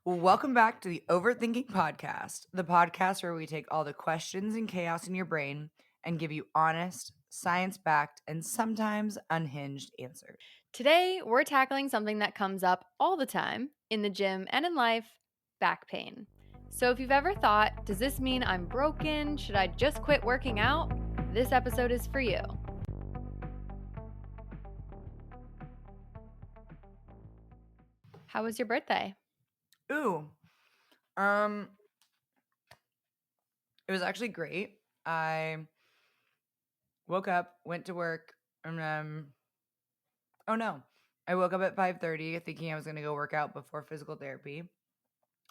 Welcome back to the Overthinking Podcast, the podcast where we take all the questions and chaos in your brain and give you honest, science backed, and sometimes unhinged answers. Today, we're tackling something that comes up all the time in the gym and in life: back pain. So, if you've ever thought, does this mean I'm broken? Should I just quit working out? This episode is for you. How was your birthday? Ooh, um, it was actually great. I woke up, went to work, and oh no, I woke up at 5:30 thinking I was going to go work out before physical therapy.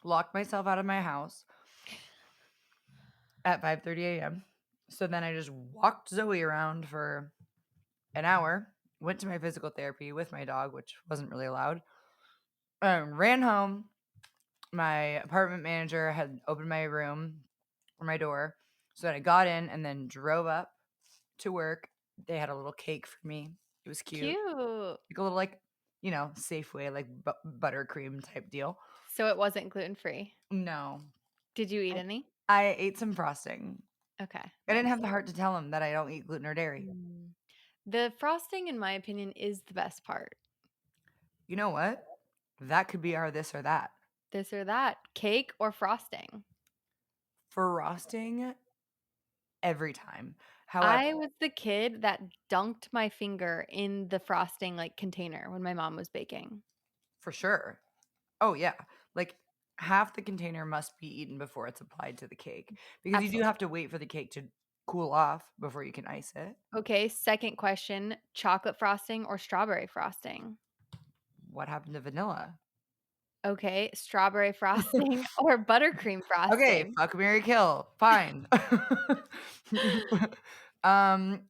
Locked myself out of my house at 5:30 a.m. So then I just walked Zoe around for an hour, went to my physical therapy with my dog, which wasn't really allowed. Ran home. My apartment manager had opened my room or my door. So then I got in and then drove up to work. They had a little cake for me. It was cute. Cute. Like a little, Safeway, buttercream type deal. So, it wasn't gluten free. No. Did you eat I, any? I ate some frosting. Okay, I didn't nice. have the heart to tell him that I don't eat gluten or dairy. The frosting, in my opinion, is the best part. You know what? That could be our this or that. This or that, cake or frosting. Frosting every time. However, I was the kid that dunked my finger in the frosting, container when my mom was baking. for sure. Oh, yeah. Like, half the container must be eaten before it's applied to the cake because you do Absolutely. have to wait for the cake to cool off before you can ice it. Okay, second question, chocolate frosting or strawberry frosting? What happened to vanilla? Okay, strawberry frosting or buttercream Okay, frosting? fuck, marry, kill. Fine.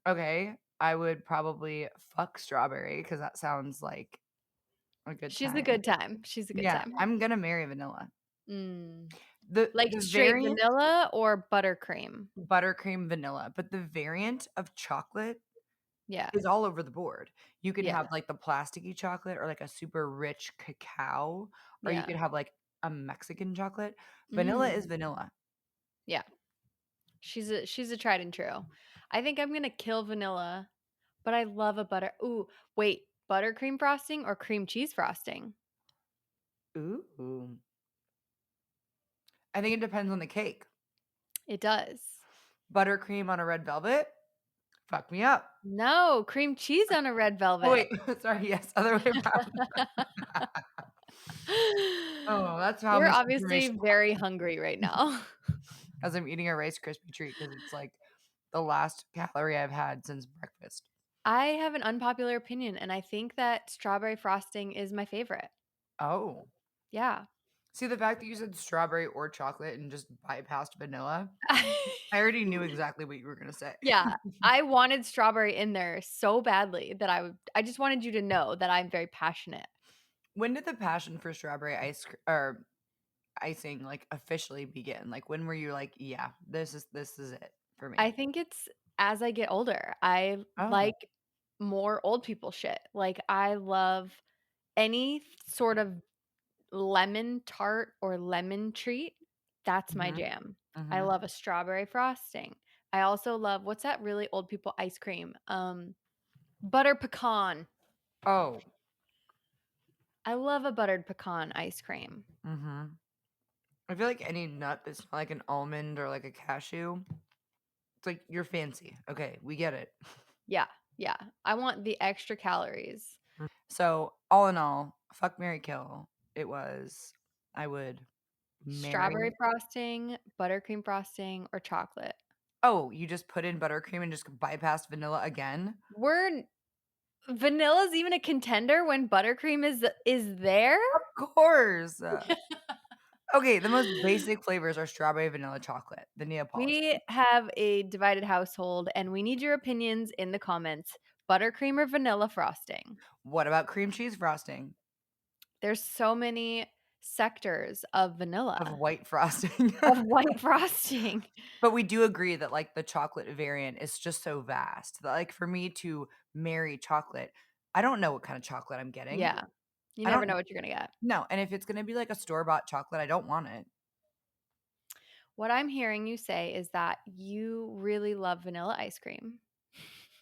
Okay, I would probably fuck strawberry because that sounds like a good She's a time. good time. She's a good Yeah, time. I'm gonna marry vanilla. Mm. Like The straight variant vanilla or buttercream? buttercream vanilla, but the variant of chocolate Yeah, is all over the board. You can yeah, have, like, the plasticky chocolate or, like, a super rich cacao, or you yeah. could have, like, a Mexican chocolate. Vanilla is Mm, vanilla. yeah. She's a tried and true. I think I'm gonna kill vanilla, but I love a butter. Ooh, wait, buttercream frosting or cream cheese frosting? Ooh. I think it depends on the cake. It does. Buttercream on a red velvet? Fuck me up. No, cream cheese on a red Oh, velvet. wait, sorry, yes, other way around. Oh, that's how You're obviously misinformation very hungry right now. as I'm eating a Rice Krispie treat because it's, like, the last calorie I've had since breakfast. I have an unpopular opinion, and I think that strawberry frosting is my favorite. Oh. Yeah. See, the fact that you said strawberry or chocolate and just bypassed vanilla, I already knew exactly what you were gonna say. Yeah, I wanted strawberry in there so badly that I just wanted you to know that I'm very passionate. When did the passion for strawberry or icing, like, officially begin? Like, when were you like, "Yeah, this is it for I me?" think it's as I get older. I Oh. like more old people shit. Like, I love any sort of lemon tart or lemon treat. That's my Mhm, jam. I mhm. love a strawberry frosting. I also love what's that really old people ice cream? Butter pecan. Oh, I love a buttered pecan ice cream. mhm. I feel like any nut that's not like an almond or like a cashew, it's like, you're fancy. Okay, we get it. Yeah, yeah. I want the extra calories. So, all in all, fuck, marry, kill, it was I would marry. Strawberry frosting, buttercream frosting, or chocolate. Oh, you just put in buttercream and just bypassed vanilla again? We're Vanilla's even a contender when buttercream is there? Of course. Okay, the most basic flavors are strawberry, vanilla, chocolate, the We Neapolitan. have a divided household, and we need your opinions in the comments. Buttercream or vanilla frosting? What about cream cheese frosting? There's so many sectors of Of vanilla, white frosting. of white frosting. But we do agree that, like, the chocolate variant is just so vast that, like, for me to marry chocolate, I don't know what kind of chocolate I'm getting. Yeah. You I never know don't what you're gonna get. know, and if it's gonna be like a store-bought chocolate, I don't want it. What I'm hearing you say is that you really love vanilla ice cream.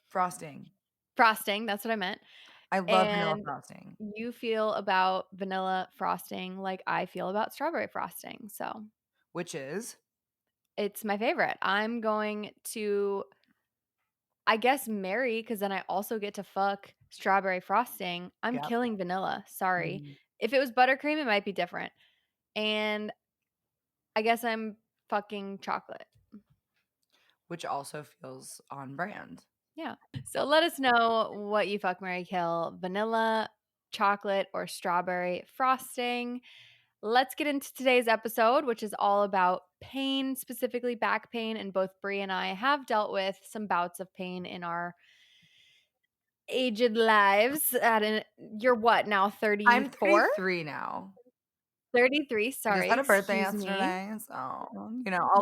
Frosting. Frosting, that's what I meant. I love vanilla And frosting, you feel about vanilla frosting like I feel about strawberry frosting. So which is it's my favorite. I'm going to, I guess, marry because then I also get to fuck strawberry frosting. I'm yep. killing vanilla. Sorry. Mm, If it was buttercream, it might be different. And I guess I'm fucking chocolate. which also feels on brand. Yeah. So let us know what you fuck, Mary kill: vanilla, chocolate, or strawberry frosting. Let's get into today's episode, which is all about pain, specifically back pain. And both Brie and I have dealt with some bouts of pain in our aged lives. You're what now, I'm 34? 33 now. 33, I just sorry, had a birthday excuse me. yesterday, so, all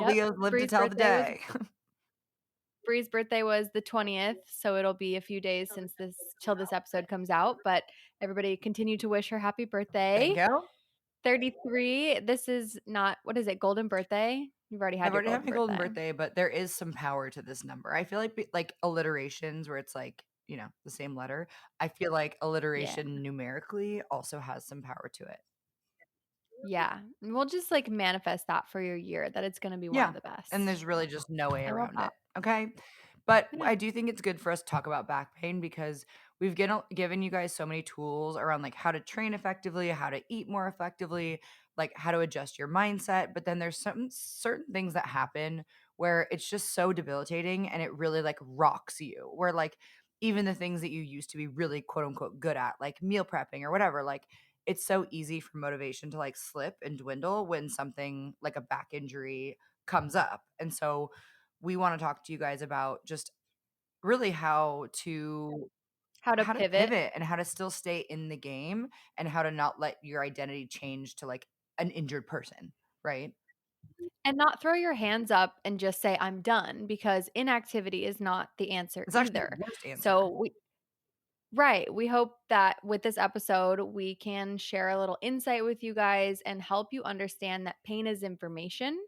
Yep. Leos live to Bree's tell the birthday was day. Bree's birthday was the 20th, so it'll be a few days since this till this episode comes out, but everybody continue to wish her happy Thank birthday. you. 33. This is not, what is it? Golden birthday? You've already I've had your already had golden my golden birthday. birthday, but there is some power to this number. I feel like like alliterations where it's like, the same letter. I feel like Yeah. alliteration numerically also has some power to it. Yeah. And we'll just like manifest that for your year that it's going to be one of Yeah, the and best. there's really just no way I love around that. it, okay? But Yeah. I do think it's good for us to talk about back pain because we've given you guys so many tools around, like, how to train effectively, how to eat more effectively, like, how to adjust your mindset, but then there's some certain things that happen where it's just so debilitating and it really, like, rocks you, where, like, even the things that you used to be really, quote, unquote, "good at," like meal prepping or whatever, like, it's so easy for motivation to, like, slip and dwindle when something like a back injury comes up. And so we want to talk to you guys about just really How to how to pivot pivot and how to still stay in the game and how to not let your identity change to like an injured person, right? and not throw your hands up and just say, I'm done, because inactivity is not the answer It's actually the either. worst answer. So right. We hope that with this episode, we can share a little insight with you guys and help you understand that pain is information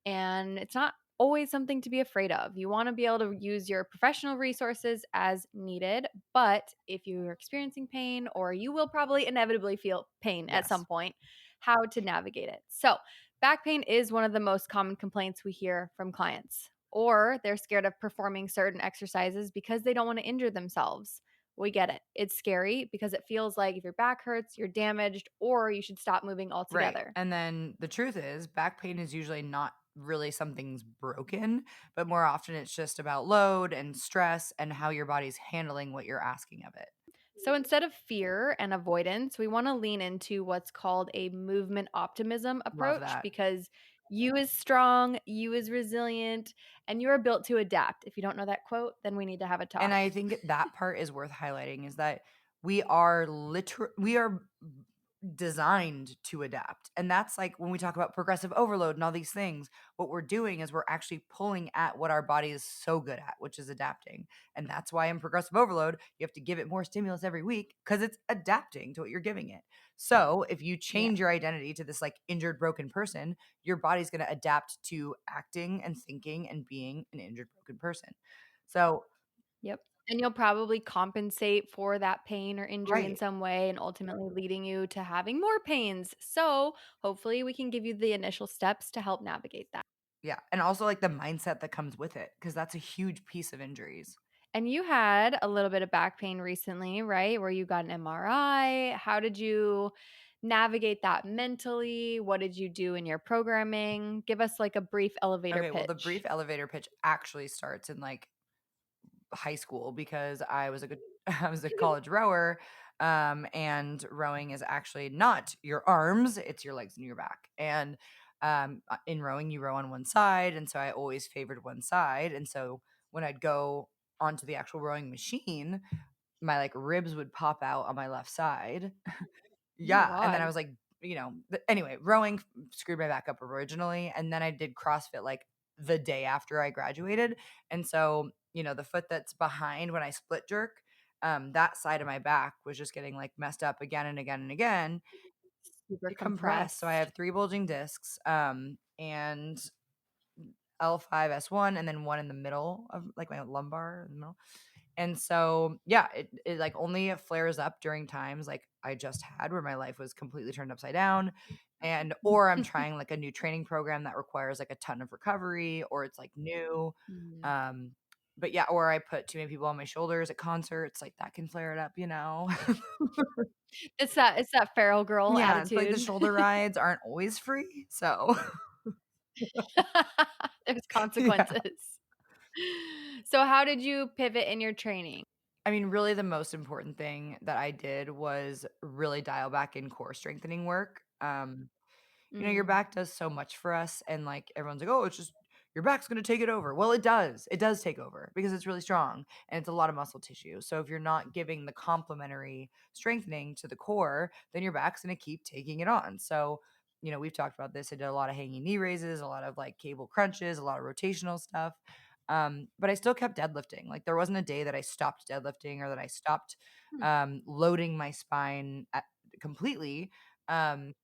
and it's not always something to be afraid of. You want to be able to use your professional resources as needed. But if you're experiencing pain, or you will probably inevitably feel pain at some Yes. point, how to navigate it. So, back pain is one of the most common complaints we hear from clients, or they're scared of performing certain exercises because they don't want to injure themselves. We get it. It's scary because it feels like if your back hurts, you're damaged, or you should stop moving Right. altogether. And then the truth is, back pain is usually not really something's broken, but more often it's just about load and stress and how your body's handling what you're asking of it. So instead of fear and avoidance, we want to lean into what's called a movement optimism Love approach, that. because you is strong, you is resilient, and you are built to adapt. If you don't know that quote, then we need to have a And talk. I think that part is worth highlighting is that we are designed to adapt. And that's like when we talk about progressive overload and all these things, what we're doing is we're actually pulling at what our body is so good at, which is adapting. And that's why in progressive overload, you have to give it more stimulus every week because it's adapting to what you're giving it. So if you Yeah. change your identity to this like injured, broken person, your body's going to adapt to acting and thinking and being an injured, broken person. So, Yep. And you'll probably compensate for that pain or injury in right. some way, and ultimately leading you to having more pains. So, hopefully, we can give you the initial steps to help navigate that. Yeah, and also, like, the mindset that comes with it, because that's a huge piece of injuries. And you had a little bit of back pain recently, right? Where you got an MRI. How did you navigate that mentally? What did you do in your programming? Give us like a brief elevator Okay, well, the brief pitch. elevator pitch actually starts in, like, high school because I was a good I was a college rower, and rowing is actually not your arms, it's your legs and your back, and, in rowing, you row on one side, and so I always favored one side, and so when I'd go onto the actual rowing machine, my, like, ribs would pop out on my left side. Oh my Yeah, and then I God. was like, anyway, rowing screwed my back up originally, and then I did CrossFit, like, the day after I graduated, and so, the foot that's behind when I split jerk, that side of my back was just getting like messed up again and again and again, Super compressed. So I compressed. have 3 bulging discs, and L5, S1, and then one in the middle of like my lumbar in the middle. And so, yeah, it like only flares up during times like I just had where my life was completely turned upside down. And or I'm trying like a new training program that requires like a ton of recovery, or it's like new. Mm. Um, but yeah, or I put too many people on my shoulders at concerts, like that can flare it up, you know? It's that feral girl Yeah, it's like the attitude. shoulder rides aren't always free. So There's yeah. consequences. So how did you pivot in your training? I mean, really the most important thing that I did was really dial back in core strengthening work. Your Mm, back does so much for us, and like everyone's like, "Oh, it's just your back's going to take it over." Well, it does. It does take over because it's really strong and it's a lot of muscle tissue. So if you're not giving the complementary strengthening to the core, then your back's going to keep taking it on. So, we've talked about this. I did a lot of hanging knee raises, a lot of like cable crunches, a lot of rotational stuff. But I still kept deadlifting. Like there wasn't a day that I stopped deadlifting or that I stopped hmm. loading my spine completely. Um,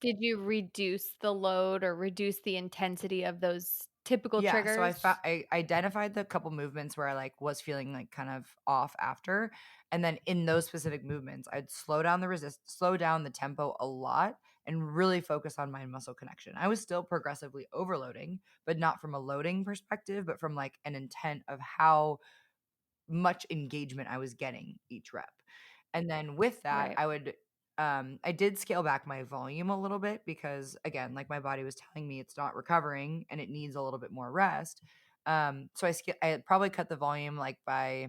Did you reduce the load or reduce the intensity of those typical Yeah, so triggers? I identified the couple movements where I, like, was feeling, like, kind of off after, and then in those specific movements, I'd slow down the tempo a lot and really focus on mind muscle connection. I was still progressively overloading, but not from a loading perspective, but from, like, an intent of how much engagement I was getting each rep. And then with that, Right. I did scale back my volume a little bit because again, like my body was telling me it's not recovering and it needs a little bit more rest. So I had probably cut the volume like by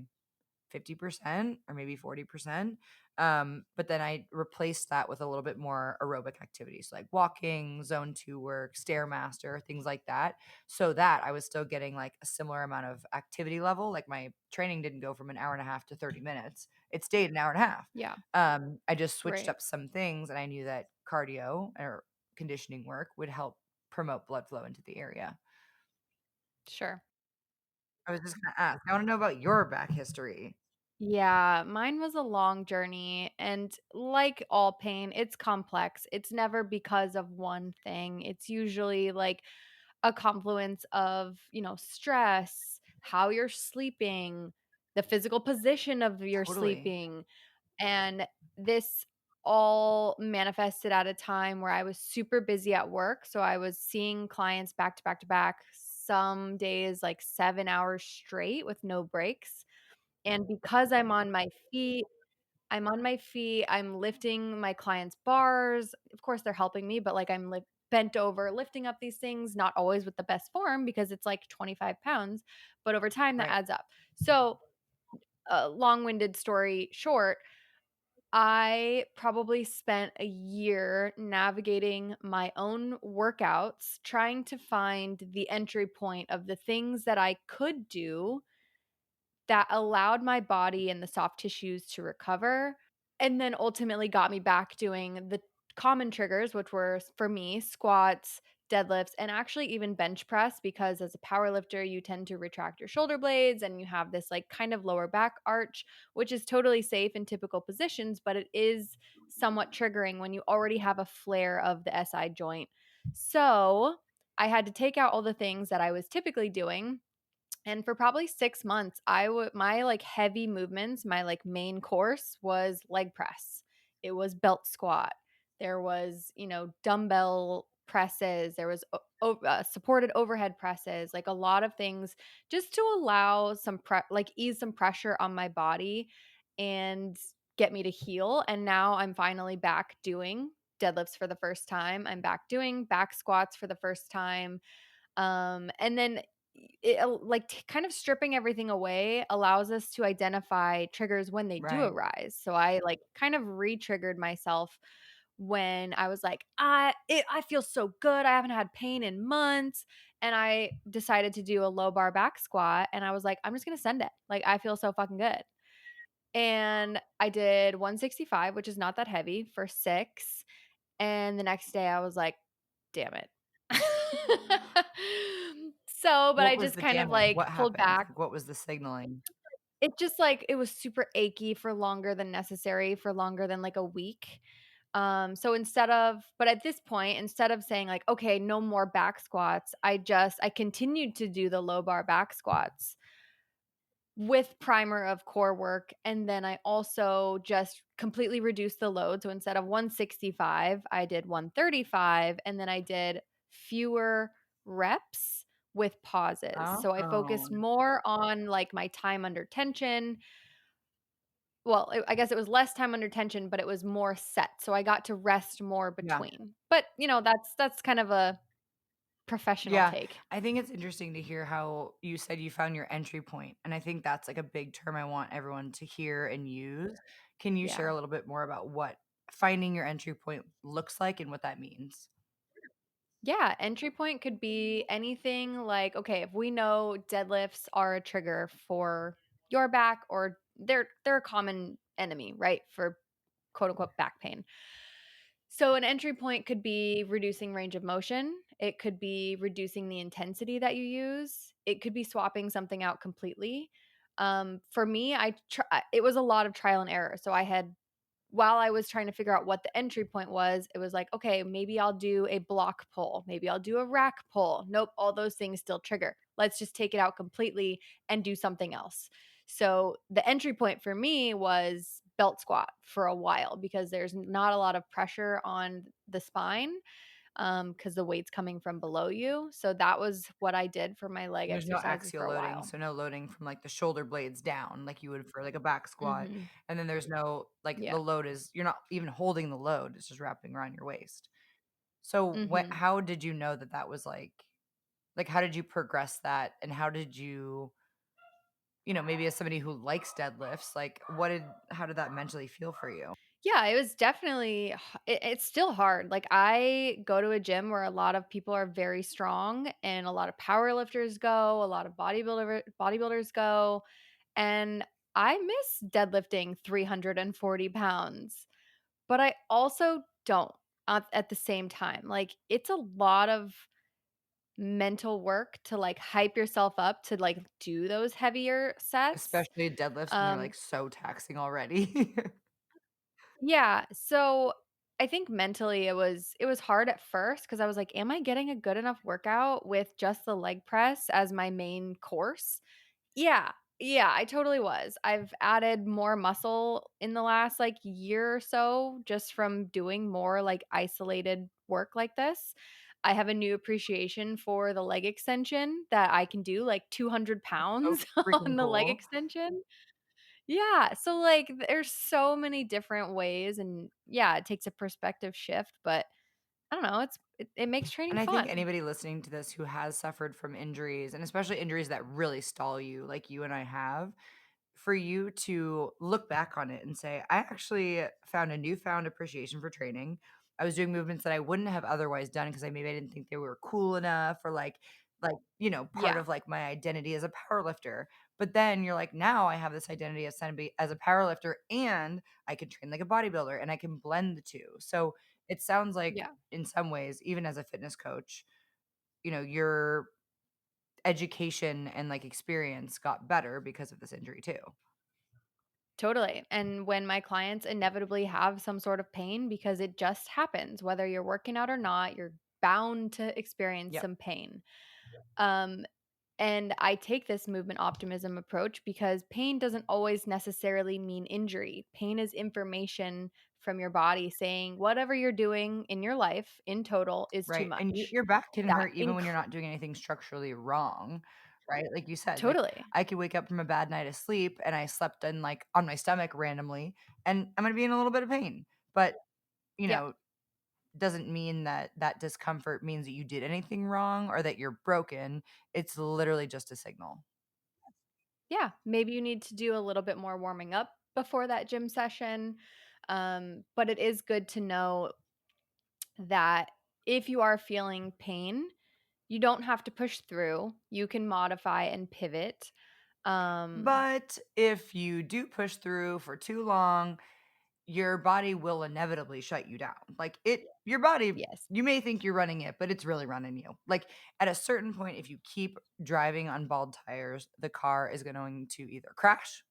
50% or maybe 40%. But then I replaced that with a little bit more aerobic activities like walking, zone two work, stairmaster, things like that. So that I was still getting like a similar amount of activity level. Like my training didn't go from an hour and a half to 30 minutes. It stayed an hour and a half. Yeah. I just switched Right. up some things and I knew that cardio or conditioning work would help promote blood flow into the area. Sure. I was just gonna ask, I want to know about your back history. Yeah, mine was a long journey. And like all pain, it's complex. It's never because of one thing. It's usually like a confluence of, stress, how you're sleeping, the physical position of your Totally. sleeping. And this all manifested at a time where I was super busy at work. So I was seeing clients back to back to back, some days like 7 hours straight with no breaks. And because I'm lifting my clients' bars. Of course, they're helping me, but like bent over, lifting up these things, not always with the best form because it's like 25 pounds, but over time that Right. adds up. So, long winded story short, I probably spent a year navigating my own workouts, trying to find the entry point of the things that I could do that allowed my body and the soft tissues to recover, and then ultimately got me back doing the common triggers, which were for me squats, deadlifts, and actually even bench press, because as a power lifter, you tend to retract your shoulder blades and you have this like kind of lower back arch, which is totally safe in typical positions, but it is somewhat triggering when you already have a flare of the SI joint. So I had to take out all the things that I was typically doing, and for probably 6 months, my, like, heavy movements, my, like, main course was leg press. It was belt squat. There was, dumbbell presses. There was supported overhead presses, like, a lot of things just to allow ease some pressure on my body and get me to heal. And now I'm finally back doing deadlifts for the first time. I'm back doing back squats for the first time. And then kind of stripping everything away allows us to identify triggers when they do Right. arise. So I like kind of re-triggered myself when I was like, I feel so good. I haven't had pain in months. And I decided to do a low bar back squat. And I was like, I'm just gonna send it. Like I feel so fucking good. And I did 165, which is not that heavy, for 6. And the next day I was like, damn it. But I What was just the kind of damn it? like What pulled happened? back. Like, what was the signaling? it just, like, it was super achy for longer than necessary, for longer than, like, a week. So instead of but at this point, instead of saying like, "Okay, no more back squats," I continued to do the low bar back squats with primer of core work, and then I also just completely reduced the load. So instead of 165, I did 135, and then I did fewer reps with pauses. So I Oh, focused more on, like, my time under tension. Well, I guess it was less time under tension, but it was more set, so I got to rest more yeah. between. But, that's kind of a professional Yeah, take. I think it's interesting to hear how you said you found your entry point, and I think that's, like, a big term I want everyone to hear and use. Can you share Yeah. a little bit more about what finding your entry point looks like and what that means? Yeah, entry point could be anything like, okay, if we know deadlifts are a trigger for your back, or they're a common enemy, right? For quote unquote back pain. So an entry point could be reducing range of motion. It could be reducing the intensity that you use. It could be swapping something out completely. For me, it was a lot of trial and error. So I had while I was trying to figure out what the entry point was, it was like, okay, maybe I'll do a block pull. Maybe I'll do a rack pull. Nope, all those things still trigger. Let's just take it out completely and do something else. So the entry point for me was belt squat for a while because there's not a lot of pressure on the spine, because the weight's coming from below you. So that was what I did for my leg There's no exercises axial for a loading, while. so no loading from, like, the shoulder blades down like you would for, like, a back squat, Mhm. and then there's no like, Yeah. the load is you're not even holding the load, it's just wrapping around your waist. So, what Mhm. how did you know that that was, like, how did you progress that, and how did you maybe as somebody who likes deadlifts, like, how did that mentally feel for you? Yeah, it was definitely it's still hard. Like, I go to a gym where a lot of people are very strong and a lot of power lifters go, a lot of bodybuilders go, and I miss deadlifting 340 pounds, but I also don't at the same time. Like, it's a lot of mental work to, like, hype yourself up to, like, do those heavier sets. Especially deadlifts when they're, Um like, so taxing already. Yeah, so I think mentally it was hard at first because I was like, "Am I getting a good enough workout with just the leg press as my main course?" Yeah, yeah, I totally was. I've added more muscle in the last, like, year or so just from doing more, like, isolated work like this. I have a new appreciation for the leg extension that I can do, like, 200 So pounds on freaking the leg cool. extension. Yeah, so, like, there's so many different ways, and yeah, it takes a perspective shift, but I don't know, it makes training And I think fun. anybody listening to this who has suffered from injuries, and especially injuries that really stall you like you and I have, for you to look back on it and say, "I actually found a newfound appreciation for training. I was doing movements that I wouldn't have otherwise done because I didn't think they were cool enough or part Yeah, of like my identity as a power lifter." But then you're like, "Now I have this identity as somebody as a power lifter and I can train like a bodybuilder and I can blend the 2." So, it sounds like yeah, in some ways, even as a fitness coach, your education and like experience got better because of this injury too. totally, and when my clients inevitably have some sort of pain because it just happens, whether you're working out or not, you're bound to experience Yep. some pain. Um, and I take this movement optimism approach because pain doesn't always necessarily mean injury. Pain is information from your body saying whatever you're doing in your life in total is too Right, and much. your back can That hurt even when you're not doing anything structurally wrong, right? Like you said, like, totally. I could wake up from a bad night of sleep and I slept in, like, on my stomach randomly, and I'm gonna be in a little bit of pain, but, you Yep. know, doesn't mean that that discomfort means that you did anything wrong or that you're broken. It's literally just a signal. Yeah. Maybe you need to do a little bit more warming up before that gym session. But it is good to know that if you are feeling pain, you don't have to push through. You can modify and pivot. Um, But if you do push through for too long, your body will inevitably shut you down. Like your body, yes. you may think you're running it, but it's really running you. Like at a certain point, if you keep driving on bald tires, the car is going to either crash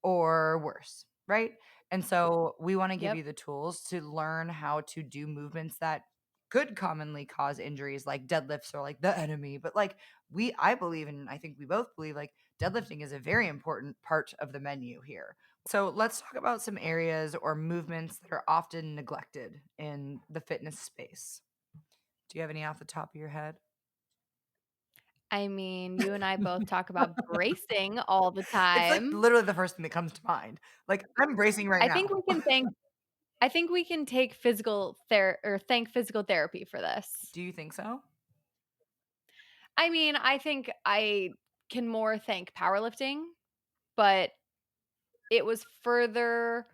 or worse, right? And so we want to give Yep. you the tools to learn how to do movements that could commonly cause injuries, like deadlifts are like the enemy. But like I believe, and I think we both believe, like deadlifting is a very important part of the menu here. So let's talk about some areas or movements that are often neglected in the fitness space. Do you have any off the top of your head? I mean, you and I both talk about bracing all the It's like time. literally the first thing that comes to mind. Like I'm bracing right I now. think we can thank I think we can take thank physical therapy for this. Do you think so? I mean, I think I can more thank powerlifting, but it was further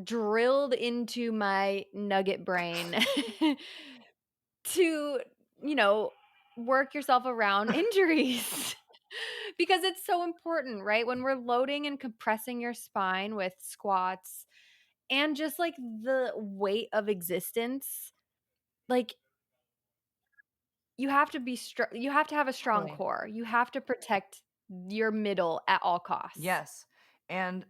drilled into my nugget brain to, you know, work yourself around injuries. Because it's so important, right? When we're loading and compressing your spine with squats and just like the weight of existence, like you have to have a strong Totally. core. You have to protect your middle at all costs. Yes. And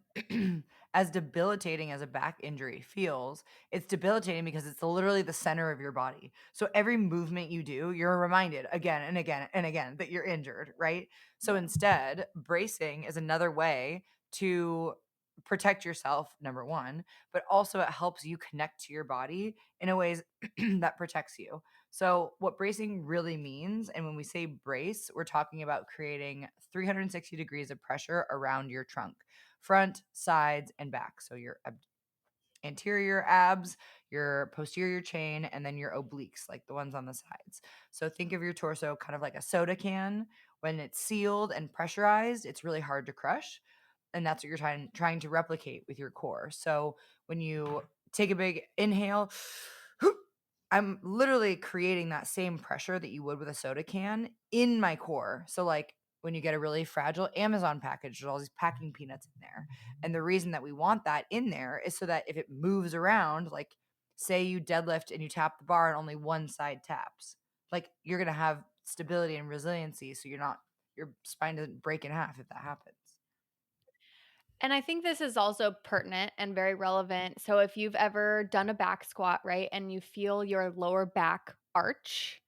as debilitating as a back injury feels, it's debilitating because it's literally the center of your body. So every movement you do, you're reminded again and again and again that you're injured, right? So Yeah. instead, bracing is another way to protect yourself, number one, but also it helps you connect to your body in a ways that protects you. So, what bracing really means, and when we say brace, we're talking about creating 360 degrees of pressure around your trunk, front, sides, and back. So, your anterior abs, your posterior chain, and then your obliques, like the ones on the sides. So, think of your torso kind of like a soda can. When it's sealed and pressurized, it's really hard to crush. And that's what you're trying to replicate with your core. So, when you take a big inhale, I'm literally creating that same pressure that you would with a soda can in my core. So, like when you get a really fragile Amazon package, there's all these packing peanuts in there. And the reason that we want that in there is so that if it moves around, like say you deadlift and you tap the bar and only one side taps, like you're going to have stability and resiliency. So your spine doesn't break in half if that happens. And I think this is also pertinent and very relevant. So if you've ever done a back squat, right, and you feel your lower back arch,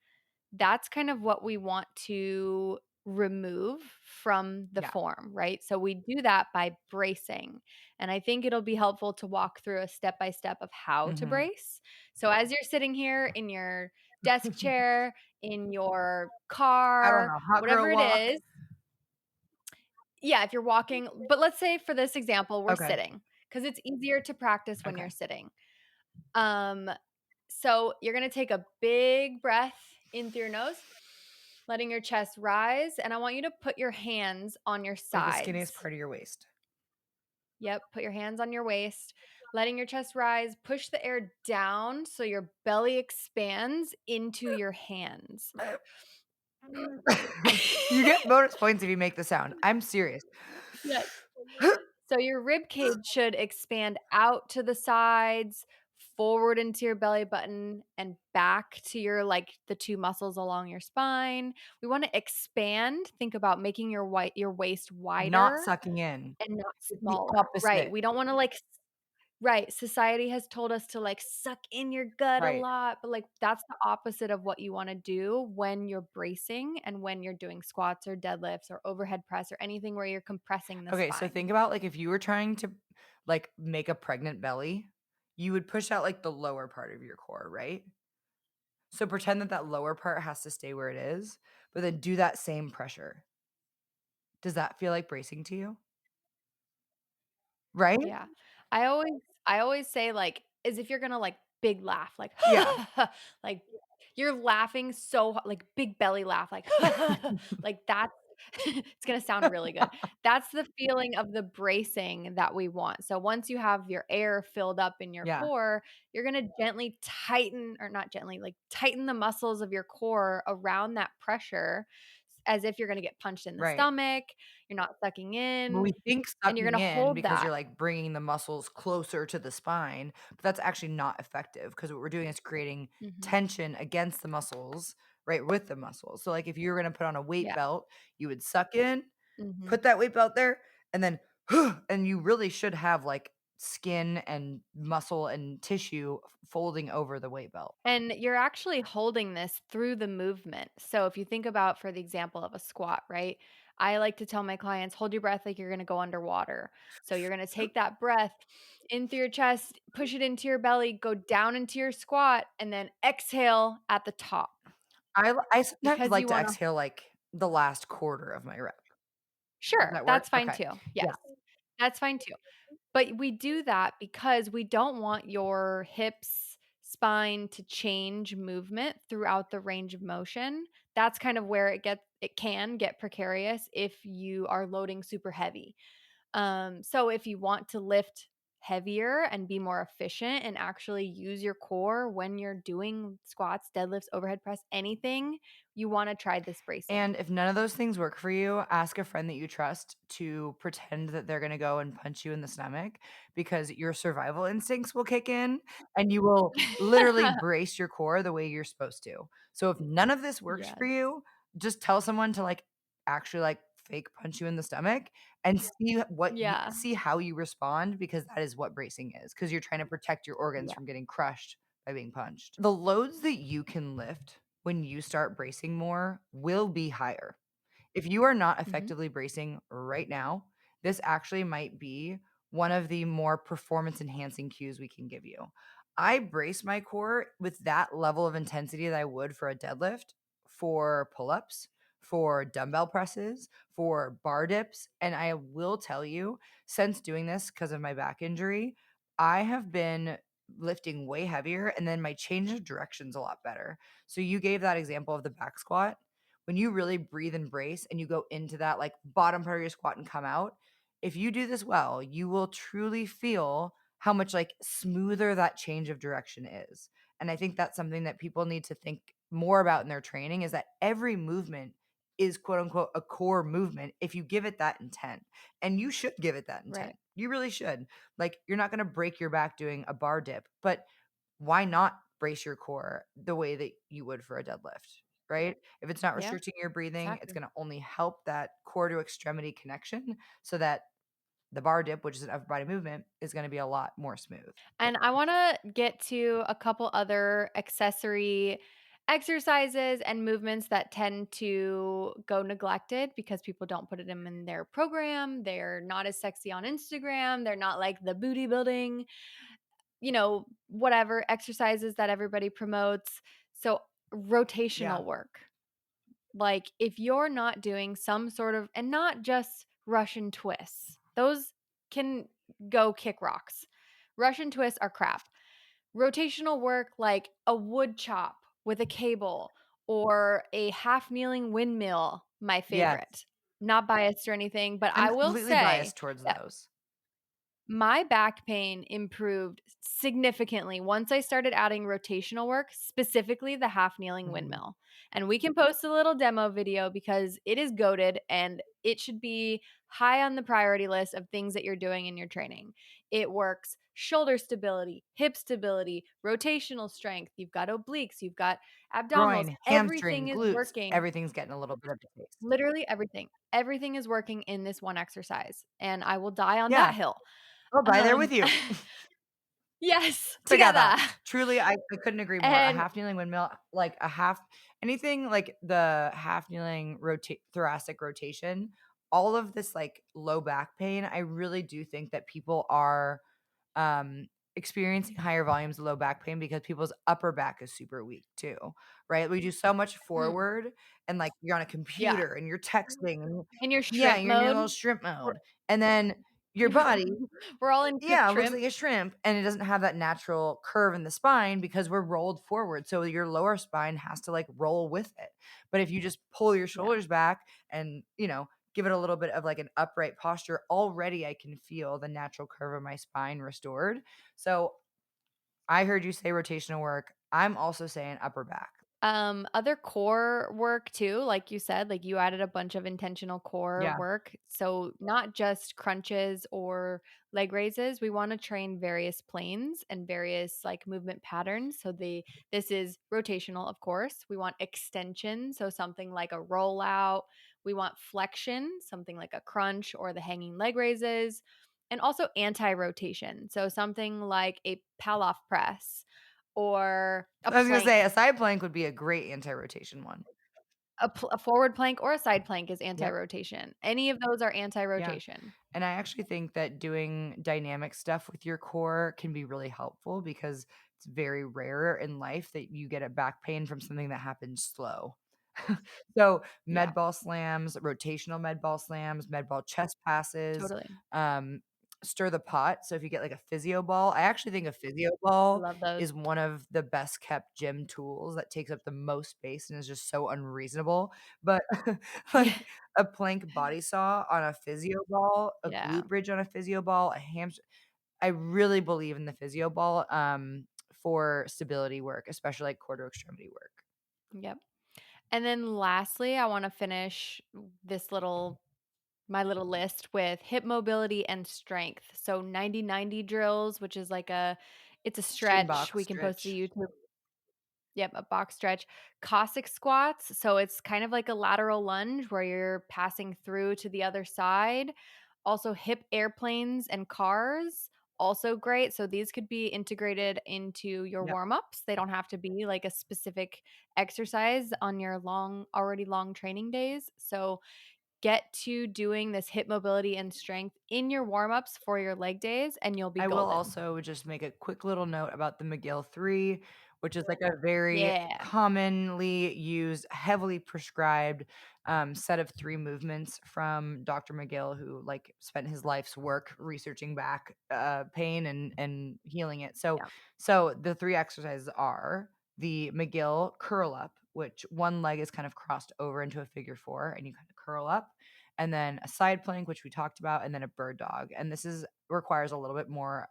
that's kind of what we want to remove from the Yeah. form, right? So we do that by bracing. And I think it'll be helpful to walk through a step by step of how to Hmm. brace. So as you're sitting here in your desk chair, in your I don't car, know. Hot whatever girl it walk. is, yeah, if you're walking, but let's say for this example, we're Okay. sitting because it's easier to practice when you're Okay. sitting. Um, so you're gonna take a big breath in through your nose, letting your chest rise, and I want you to put your hands on your Like the skinniest sides. part of your waist. Yep, put your hands on your waist, letting your chest rise. Push the air down so your belly expands into your hands. You get bonus points if you make the sound. I'm serious. Yes. So your rib cage should expand out to the sides, forward into your belly button, and back to your like the two muscles along your spine. We want to expand. Think about making your waist Not wider sucking in. and not It's the smaller. Right. opposite. We don't want to right. Society has told us to like suck in your gut a Right. lot, but like that's the opposite of what you want to do when you're bracing and when you're doing squats or deadlifts or overhead press or anything where you're compressing the Okay, so spine. think about like if you were trying to like make a pregnant belly, you would push out like the lower part of your core, right? So pretend that that lower part has to stay where it is, but then do that same pressure. Does that feel like bracing to you? Right? Yeah. I always say, like, as if you're gonna, like, big laugh, like, Yeah. like, you're laughing so ha like, big belly laugh, like, like, that's it's gonna sound really good. That's the feeling of the bracing that we want. So once you have your air filled up in your Yeah. core, you're gonna gently tighten or not gently, like, tighten the muscles of your core around that pressure as if you're gonna get punched in the Right. stomach, you're not sucking Well, in, we think and you're sucking gonna in hold because that. you're, like, bringing the muscles closer to the spine, but that's actually not effective because what we're doing is creating Mhm. tension against the muscles, right, with the muscles. So, like, if you were gonna put on a weight Yeah. belt, you would suck in, Mhm. put that weight belt there, and then and you really should have like skin and muscle and tissue folding over the weight belt. And you're actually holding this through the movement. So if you think about, for the example of a squat, right? I like to tell my clients, hold your breath like you're going to go underwater. So you're going to take that breath in through your chest, push it into your belly, go down into your squat, and then exhale at the top I sometimes because like you to want to. exhale like the last quarter of my rep. Does Sure, that work? that's fine Okay. too. Yeah. Yes, that's fine too. But we do that because we don't want your hips, spine to change movement throughout the range of motion. That's kind of where it can get precarious if you are loading super heavy. So if you want to lift heavier and be more efficient and actually use your core when you're doing squats, deadlifts, overhead press, anything, you want to try this bracing. And if none of those things work for you, ask a friend that you trust to pretend that they're gonna go and punch you in the stomach because your survival instincts will kick in and you will literally brace your core the way you're supposed to. So if none of this works for Yes. you, just tell someone to like actually like fake punch you in the stomach and Yeah. see how you respond because that is what bracing is because you're trying to protect your organs Yeah. from getting crushed by being punched. The loads that you can lift when you start bracing more will be higher. If you are not Mhm. effectively bracing right now, this actually might be one of the more performance enhancing cues we can give you. I brace my core with that level of intensity that I would for a deadlift, for pull ups, for dumbbell presses, for bar dips. And I will tell you, since doing this because of my back injury, I have been lifting way heavier and then my change of direction's a lot better. So you gave that example of the back squat when you really breathe and brace and you go into that like bottom part of your squat and come out, if you do this well, you will truly feel how much like smoother that change of direction is. And I think that's something that people need to think more about in their training is that every movement is quote unquote a core movement if you give it that intent. And you should give it that Right. intent. You really should. Like you're not going to break your back doing a bar dip, but why not brace your core the way that you would for a deadlift, right? If it's not Yeah, restricting your breathing, it's exactly. gonna only help that core to extremity connection so that the bar dip, which is an upper body movement, is gonna be a lot more smooth. And I want to get to a couple other accessory exercises and movements that tend to go neglected because people don't put it in their program. They're not as sexy on Instagram. They're not like the booty building, whatever exercises that everybody promotes. So, Yeah. rotational work. Like if you're not doing some sort of, and not just Russian twists, those can go kick rocks. Russian twists are crap. Rotational work like a wood chop with a cable or a half kneeling windmill, my Yes. favorite. Not biased or anything, but I'm I will completely say biased towards that those. my back pain improved significantly once I started adding rotational work, specifically the half kneeling Mhm. windmill. And we can post a little demo video because it is goaded and it should be high on the priority list of things that you're doing in your training. It works shoulder stability, hip stability, rotational strength. You've got obliques, you've got abdominals. Groin, Everything hamstring, is glutes, working. everything's getting a little bit of a taste. Literally everything. Everything is working in this one exercise. And I will die on that Yeah, hill. I'll die there with Um, you. Yes, Together. together. Truly, I couldn't agree more. A And half kneeling windmill, like a half anything like the half kneeling thoracic rotation, all of this like low back pain, I really do think that people are um experiencing higher volumes of low back pain because people's upper back is super weak too, right? We do so much mm, forward and like you're on a yeah, computer and you're texting and in your yeah, shrimp you're in your mode, little shrimp we're mode. And then your body we're all in quick yeah, it looks trim. like a shrimp and it doesn't have that natural curve in the spine because we're rolled forward. So your lower spine has to like roll with it. But if you just pull your Yeah. shoulders back and, give it a little bit of like an upright posture, already I can feel the natural curve of my spine restored. So I heard you say rotational work. I'm also saying upper back. Other core work too, like you said, like you added a bunch of intentional core Yeah. work. So not just crunches or leg raises. We want to train various planes and various like movement patterns. So this is rotational, of course. We want extension, so something like a rollout. We want flexion, something like a crunch or the hanging leg raises, and also anti rotation. So something like a Pallof press or a I was gonna say a plank. side plank would be a great anti-rotation one. A forward plank or a side plank is Yep. anti-rotation. Any of those are Yeah. anti-rotation. And I actually think that doing dynamic stuff with your core can be really helpful because it's very rare in life that you get a back pain from something that happens slow. So, Yeah, med ball slams, rotational med ball chest passes, totally. um, stir the pot. So if you get like a physio ball, I actually think a physio I ball love those. is one of the best kept gym tools that takes up the most space and is just so unreasonable. But Yeah, like a plank body saw on a physio ball, a yeah, glute bridge on a physio ball, I really believe in the physio ball, for stability work, especially like core to extremity work. yep. And then lastly, I wanna finish this little my little list with hip mobility and strength. So 90-90 drills, which is like it's a Shin stretch. box We can post to stretch. YouTube. Yep, a box stretch. Cossack squats, so it's kind of like a lateral lunge where you're passing through to the other side. Also hip airplanes and cars, also great. So these could be integrated into your Yep. warm-ups. They don't have to be like a specific exercise on your already long training days. So get to doing this hip mobility and strength in your warm-ups for your leg days and you'll be I will golden. also just make a quick little note about the McGill 3, which is like a very Yeah. commonly used, heavily prescribed, set of 3 movements from Dr. McGill, who, like, spent his life's work researching back, pain and healing it. So Yeah. so the 3 exercises are the McGill curl up, which one leg is kind of crossed over into a figure 4, and you kinda curl up, and then a side plank, which we talked about, and then a bird dog, and this is requires a little bit more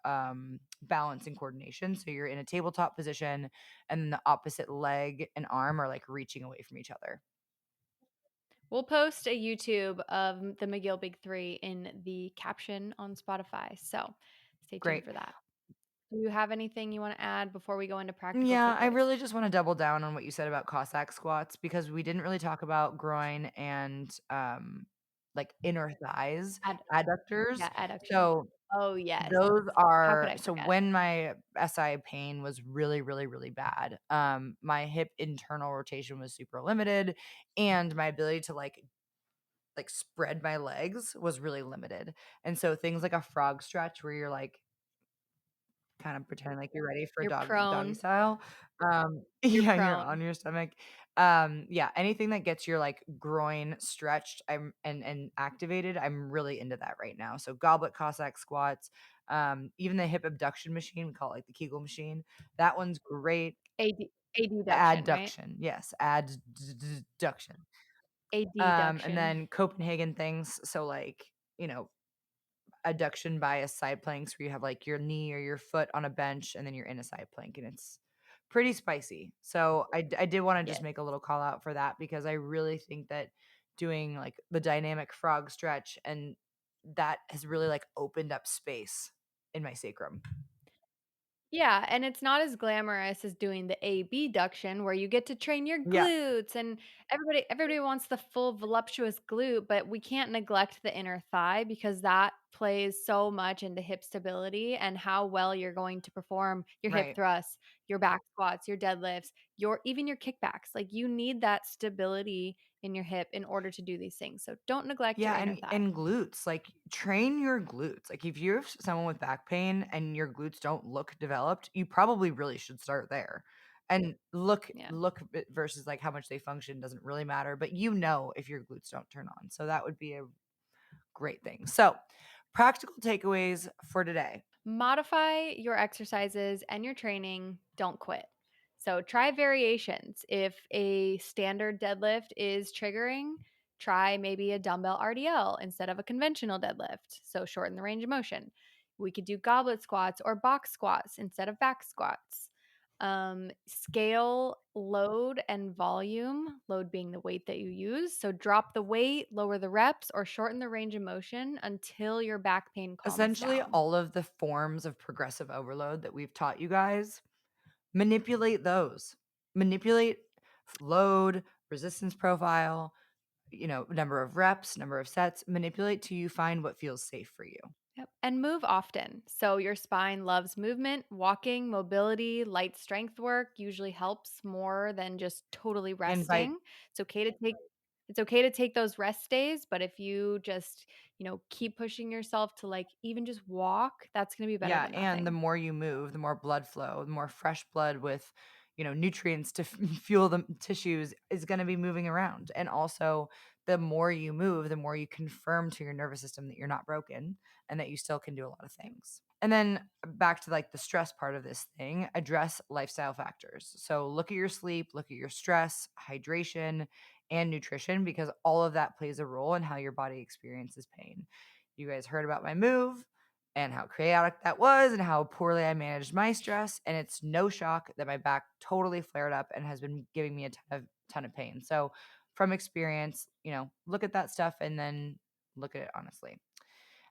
balance and coordination. So you're in a tabletop position, and then the opposite leg and arm are like reaching away from each other. We'll post a YouTube of the McGill Big 3 in the caption on Spotify, so stay tuned Great. for that. Do you have anything you wanna add before we go into practical Yeah, I takeaways? really just want to double down on what you said about Cossack squats because we didn't really talk about groin and like inner thighs Add adductors. Yeah, adduction. So Oh, yes. those How could are I so forget? when my SI pain was really, really, really bad, my hip internal rotation was super limited and my ability to like spread my legs was really limited. And so things like a frog stretch where you're like kind of pretend like you're ready for You're doggy prone. style. You're Yeah, you're on prone. your stomach. Yeah, anything that gets your like groin stretched and activated, I'm really into that right now. So goblet Cossack squats, even the hip abduction machine, we call it like the Kegel machine. That one's great. Adduction, right? Adduction, yes, adduction. And Adduction. then Copenhagen things. So like, you know, adduction by a side planks where you have like your knee or your foot on a bench and then you're in a side plank and it's pretty spicy. So I did want to just Yes. make a little call out for that because I really think that doing like the dynamic frog stretch and that has really like opened up space in my sacrum. Yeah, and it's not as glamorous as doing the AB duction where you get to train your Yeah, glutes and everybody wants the full voluptuous glute, but we can't neglect the inner thigh because that plays so much into hip stability and how well you're going to perform your hip right. thrusts, your back squats, your deadlifts, your even your kickbacks. Like you need that stability in your hip in order to do these things. So don't neglect your Yeah, inner thigh. and glutes, like, train your glutes. Like, if you're someone with back pain and your glutes don't look developed, you probably really should start there. And Yeah. versus, like, how much they function doesn't really matter, but you know if your glutes don't turn on. So that would be a great thing. So, practical takeaways for today. Modify your exercises and your training. Don't quit. So try variations. If a standard deadlift is triggering, try maybe a dumbbell RDL instead of a conventional deadlift. So shorten the range of motion. We could do goblet squats or box squats instead of back squats. Scale load and volume, load being the weight that you use. So drop the weight, lower the reps, or shorten the range of motion until your back pain calms Essentially, down. all of the forms of progressive overload that we've taught you guys, manipulate those. Manipulate load, resistance profile, number of reps, number of sets, manipulate till you find what feels safe for you. Yep. And move often. So your spine loves movement, walking, mobility, light strength work usually helps more than just totally And by resting. It's okay to take those rest days, but if you just, keep pushing yourself to like even just walk, that's going to be better Yeah, than and the nothing. more you move, the more blood flow, the more fresh blood with, nutrients to fuel the tissues is going to be moving around. And also, the more you move, the more you confirm to your nervous system that you're not broken and that you still can do a lot of Yep. things. And then back to like the stress part of this thing, address lifestyle factors. So look at your sleep, look at your stress, hydration, and nutrition, because all of that plays a role in how your body experiences pain. You guys heard about my move and how chaotic that was and how poorly I managed my stress. And it's no shock that my back totally flared up and has been giving me a ton of pain. So from experience, look at that stuff and then look at it honestly.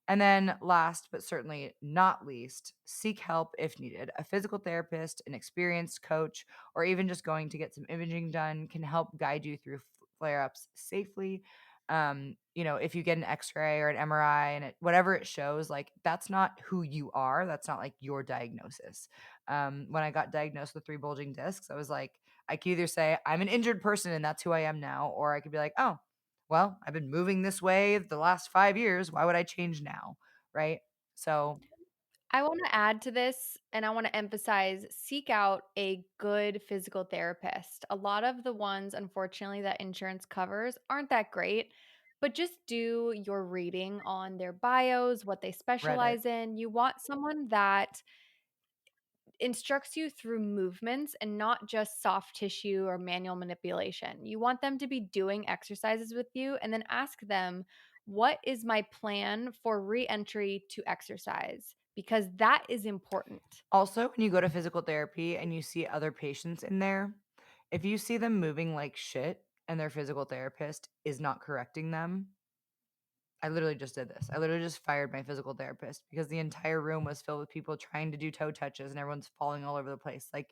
And then, last but certainly not least, seek help if needed. A physical therapist, an experienced coach, or even just going to get some imaging done can help guide you through flare ups safely. If you get an x ray or an MRI and whatever it shows, like that's not who you are. That's not like your diagnosis. When I got diagnosed with 3 bulging discs, I was like, I could either say I'm an injured person and that's who I am now, or I could be like, oh, well, I've been moving this way the last 5 years. Why would I change now? Right? So, I want to add to this and I want to emphasize seek out a good physical therapist. A lot of the ones, unfortunately, that insurance covers aren't that great, but just do your reading on their bios, what they Reddit. specialize in. You want someone that instructs you through movements and not just soft tissue or manual manipulation. You want them to be doing exercises with you and then ask them, what is my plan for re entry to exercise? Because that is important. Also, when you go to physical therapy and you see other patients in there, if you see them moving like shit and their physical therapist is not correcting them, I literally just did this. I literally just fired my physical therapist because the entire room was filled with people trying to do toe touches and everyone's falling all over the place. Like,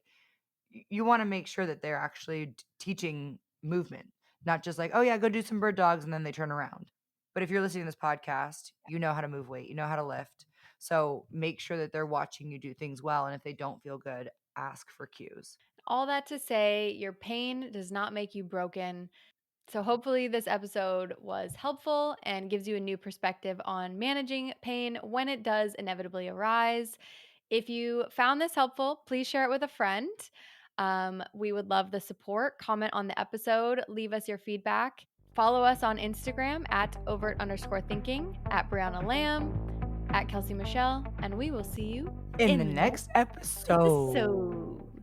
you want to make sure that they're actually teaching movement, not just like, oh yeah, go do some bird dogs and then they turn around. But if you're listening to this podcast, you know how to move weight, you know how to lift. So make sure that they're watching you do things well. And if they don't feel good, ask for cues. All that to say, your pain does not make you broken. So, hopefully, this episode was helpful and gives you a new perspective on managing pain when it does inevitably arise. If you found this helpful, please share it with a friend. We would love the support. Comment on the episode, leave us your feedback. Follow us on Instagram at overt_thinking, at Brianna Lamb, at Kelsey Michelle, and we will see you In the in the next next episode. episode.